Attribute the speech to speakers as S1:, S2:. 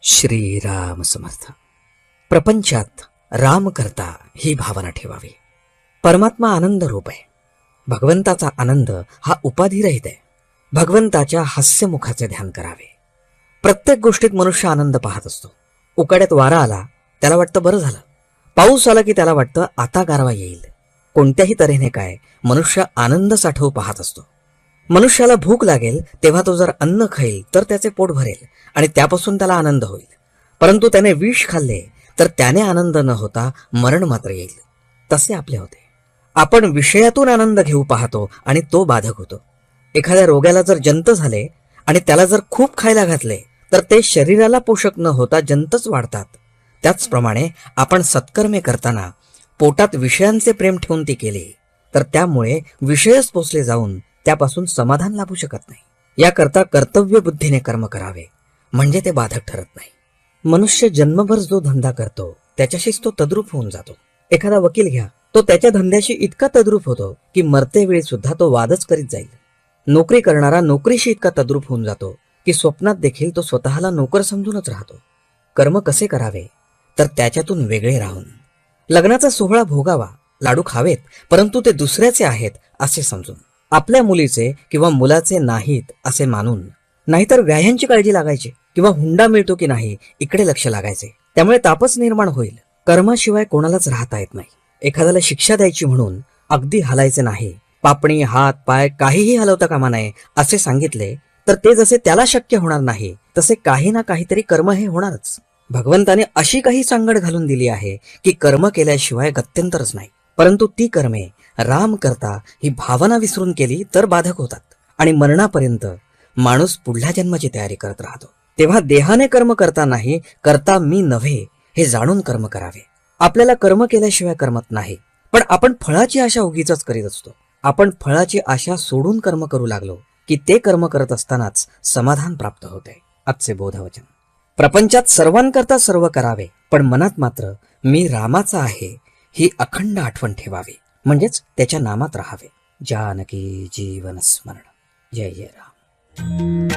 S1: श्रीराम समर्थ. प्रपंचात राम करता ही भावना ठेवावी. परमात्मा आनंद रूप आहे. भगवंताचा आनंद हा उपाधिरहित आहे. भगवंताच्या हास्यमुखाचे ध्यान करावे. प्रत्येक गोष्टीत मनुष्य आनंद पाहत असतो. उकाड्यात वारा आला त्याला वाटतं बरं झालं, पाऊस आला की त्याला वाटतं आता गारवा येईल. कोणत्याही तऱ्हेने काय मनुष्य आनंद साठवू पाहत असतो. मनुष्याला भूक लागेल तेव्हा तो जर अन्न खाईल तर त्याचे पोट भरेल आणि त्यापासून त्याला आनंद होईल. परंतु त्याने विष खाल्ले तर त्याने आनंद न होता मरण मात्र येईल. तसे आपले होते. आपण विषयातून आनंद घेऊ पाहतो आणि तो बाधक होतो. एखाद्या रोग्याला जर जंत झाले आणि त्याला जर खूप खायला घातले तर ते शरीराला पोषक न होता जंतच वाढतात. त्याचप्रमाणे आपण सत्कर्मे करताना पोटात विषयांचे प्रेम ठेवून ती केली तर त्यामुळे विषयच पोचले जाऊन त्यापासून समाधान लाभू शकत नाही. याकरता कर्तव्य बुद्धीने कर्म करावे, म्हणजे ते बाधक ठरत नाही. मनुष्य जन्मभर जो धंदा करतो त्याच्याशीच तो तद्रूप होऊन जातो. एखादा वकील घ्या, तो त्याच्या धंद्याशी इतका तद्रूप होतो की मरते वेळी सुद्धा तो वादच करीत जाईल. नोकरी करणारा नोकरीशी इतका तद्रूप होऊन जातो की स्वप्नात देखील तो स्वतःला नोकर समजूनच राहतो. कर्म कसे करावे तर त्याच्यातून वेगळे राहून. लग्नाचा सोहळा भोगावा, लाडू खावेत, परंतु ते दुसऱ्याचे आहेत असे समजून. आपल्या मुलीचे किंवा मुलाचे नाहीत असे मानून. नाहीतर व्याह्यांची काळजी लागायची किंवा हुंडा मिळतो की नाही इकडे लक्ष लागायचे. त्यामुळे तापच निर्माण होईल. कर्माशिवाय कोणालाच राहता येत नाही. एखाद्याला शिक्षा द्यायची म्हणून अगदी हलायचे नाही, पापणी हात पाय काहीही हलवता कामा नये असे सांगितले तर ते जसे त्याला शक्य होणार नाही तसे काही ना काहीतरी कर्म हे होणारच. भगवंताने अशी काही सांगड घालून दिली आहे की कर्म केल्याशिवाय गत्यंतरच नाही. परंतु ती कर्मे राम करता ही भावना विसरून केली तर बाधक होतात आणि मरणापर्यंत माणूस पुढल्या जन्माची तयारी करत राहतो. तेव्हा देहाने कर्म करता नाही, करता मी नव्हे हे जाणून कर्म करावे. आपल्याला कर्म केल्याशिवाय करमत नाही, पण आपण फळाची आशा उगीच करीत असतो. आपण फळाची आशा सोडून कर्म करू लागलो की ते कर्म करत असतानाच समाधान प्राप्त होते. आजचे बोधवचन. प्रपंचात सर्वांकरता सर्व करावे, पण मनात मात्र मी रामाचा आहे ही अखंड आठवण ठेवावी, म्हणजेच त्याच्या नामात राहावे. जानकी जीवन स्मरण. जय जय राम.